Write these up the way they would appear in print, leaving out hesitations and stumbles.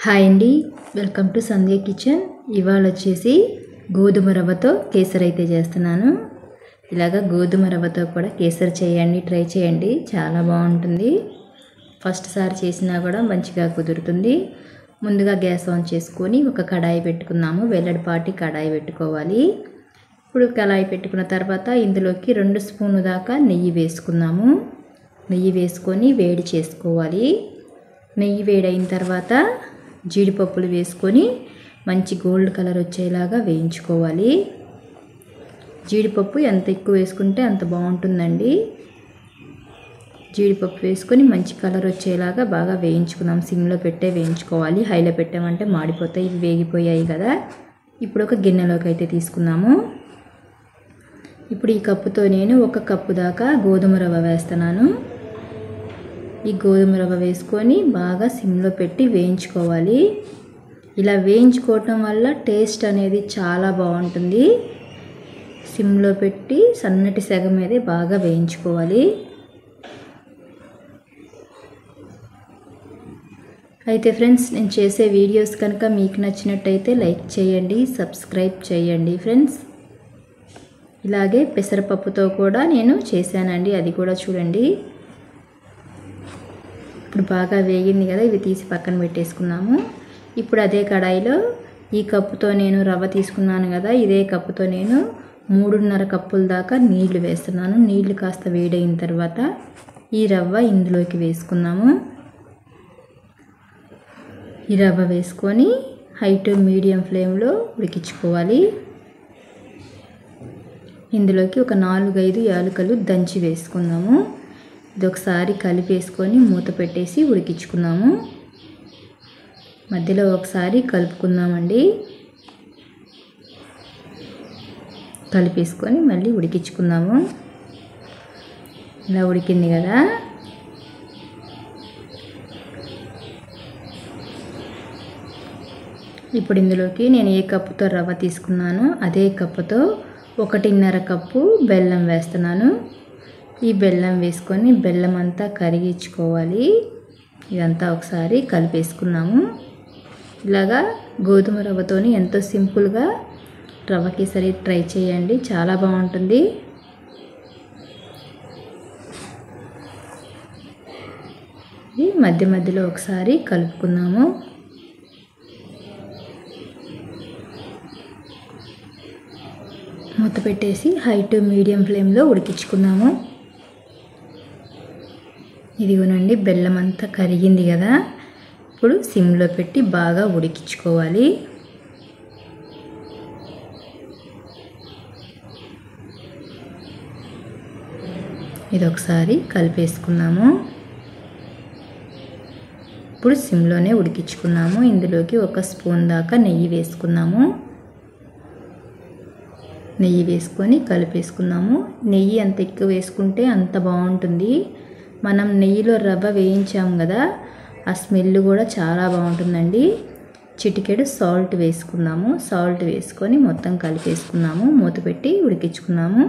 Hi అండి, welcome to Sandhya kitchen. ఇవాళ వచ్చేసి గోధుమ రవ్వతో కేసరి అయితే చేస్తున్నాను. ఇలాగా గోధుమ రవ్వతో కూడా కేసరి చేయండి, ట్రై చేయండి, చాలా బాగుంటుంది. ఫస్ట్ సారి చేసినా కూడా మంచిగా కుదురుతుంది. ముందుగా గ్యాస్ ఆన్ చేసుకొని ఒక కడాయి పెట్టుకుందాము. వెల్లడిపాటి కడాయి పెట్టుకోవాలి. ఇప్పుడు కడాయి పెట్టుకున్న తర్వాత ఇందులోకి 2 స్పూన్ల దాకా నెయ్యి వేసుకుందాము. నెయ్యి వేసుకొని వేడి చేసుకోవాలి. నెయ్యి వేడైన తర్వాత జీడిపప్పులు వేసుకొని మంచి గోల్డ్ కలర్ వచ్చేలాగా వేయించుకోవాలి. జీడిపప్పు ఎంత ఎక్కువ వేసుకుంటే అంత బాగుంటుందండి. జీడిపప్పు వేసుకొని మంచి కలర్ వచ్చేలాగా బాగా వేయించుకుందాం. సిమ్లో పెట్టే వేయించుకోవాలి. హైలో పెట్టామంటే మాడిపోతాయి. ఇవి వేగిపోయాయి కదా. ఇప్పుడు ఒక గిన్నెలోకి అయితే తీసుకుందాము. ఇప్పుడు ఈ కప్పుతో నేను 1 కప్పు దాకా గోధుమ రవ్వ వేస్తున్నాను. ఈ గోధుమ రవ్వ వేసుకొని బాగా సిమ్లో పెట్టి వేయించుకోవాలి. ఇలా వేయించుకోవటం వల్ల టేస్ట్ అనేది చాలా బాగుంటుంది. సిమ్లో పెట్టి సన్నటి సెగ మీదే బాగా వేయించుకోవాలి. అయితే ఫ్రెండ్స్, నేను చేసే వీడియోస్ కనుక మీకు నచ్చినట్టయితే లైక్ చేయండి, సబ్స్క్రైబ్ చేయండి ఫ్రెండ్స్. ఇలాగే పెసరపప్పుతో కూడా నేను చేశానండి, అది కూడా చూడండి. ఇప్పుడు బాగా వేగింది కదా, ఇవి తీసి పక్కన పెట్టేసుకున్నాము. ఇప్పుడు అదే కడాయిలో ఈ కప్పుతో నేను రవ్వ తీసుకున్నాను కదా, ఇదే కప్పుతో నేను 3.5 కప్పుల దాకా నీళ్లు వేస్తున్నాను. నీళ్లు కాస్త వేడైన తర్వాత ఈ రవ్వ ఇందులోకి వేసుకున్నాము. ఈ రవ్వ వేసుకొని హై టు మీడియం ఫ్లేమ్లో ఉడికించుకోవాలి. ఇందులోకి ఒక 4-5 యాలకులు దంచి వేసుకుందాము. ఇది ఒకసారి కలిపేసుకొని మూత పెట్టేసి ఉడికించుకుందాము. మధ్యలో ఒకసారి కలుపుకుందామండి. కలిపేసుకొని మళ్ళీ ఉడికించుకుందాము. ఇలా ఉడికింది కదా. ఇప్పుడు ఇందులోకి నేను ఏ కప్పుతో రవ్వ తీసుకున్నానో అదే కప్పుతో 1.5 కప్పు బెల్లం వేస్తున్నాను. ఈ బెల్లం వేసుకొని బెల్లం అంతా కరిగించుకోవాలి. ఇదంతా ఒకసారి కలిపేసుకున్నాము. ఇలాగా గోధుమ రవ్వతోని ఎంతో సింపుల్గా రవ్వ కేసరి ట్రై చేయండి, చాలా బాగుంటుంది. ఇది మధ్య మధ్యలో ఒకసారి కలుపుకుందాము. మూత పెట్టేసి హై టు మీడియం ఫ్లేమ్లో ఉడికించుకుందాము. ఇదిగోనండి, బెల్లం అంతా కరిగింది కదా. ఇప్పుడు సిమ్లో పెట్టి బాగా ఉడికించుకోవాలి. ఇది ఒకసారి కలిపేసుకున్నాము. ఇప్పుడు సిమ్లోనే ఉడికించుకున్నాము. ఇందులోకి 1 స్పూన్ దాకా నెయ్యి వేసుకున్నాము. నెయ్యి వేసుకొని కలిపేసుకున్నాము. నెయ్యి ఎంత ఎక్కువ వేసుకుంటే అంత బాగుంటుంది. మనం నెయ్యిలో రవ్వ వేయించాము కదా, ఆ స్మెల్ కూడా చాలా బాగుంటుందండి. చిటికెడు సాల్ట్ వేసుకున్నాము. సాల్ట్ వేసుకొని మొత్తం కలిపేసుకున్నాము. మూత పెట్టి ఉడికించుకున్నాము.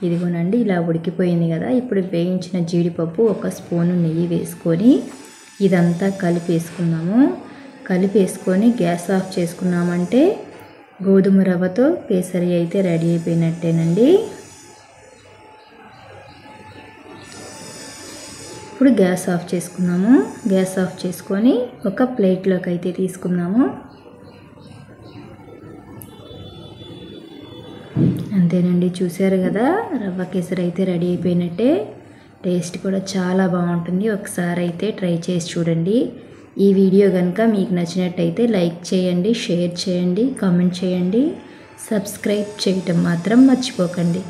ఇదిగోనండి, ఇలా ఉడికిపోయింది కదా. ఇప్పుడు వేయించిన జీడిపప్పు 1 స్పూను నెయ్యి వేసుకొని ఇదంతా కలిపేసుకున్నాము. కలిపేసుకొని గ్యాస్ ఆఫ్ చేసుకున్నామంటే గోధుమ రవ్వతో కేసరి అయితే రెడీ అయిపోయినట్టేనండి. ఇప్పుడు గ్యాస్ ఆఫ్ చేసుకున్నాము. గ్యాస్ ఆఫ్ చేసుకొని ఒక ప్లేట్లోకి అయితే తీసుకున్నాము. అంతేనండి, చూసారు కదా, రవ్వ కేసరి అయితే రెడీ అయిపోయినట్టే. టేస్ట్ కూడా చాలా బాగుంటుంది. ఒకసారి అయితే ట్రై చేసి చూడండి. ఈ వీడియో కనుక మీకు నచ్చినట్టయితే లైక్ చేయండి, షేర్ చేయండి, కామెంట్ చేయండి, సబ్స్క్రైబ్ చేయటం మాత్రం మర్చిపోకండి.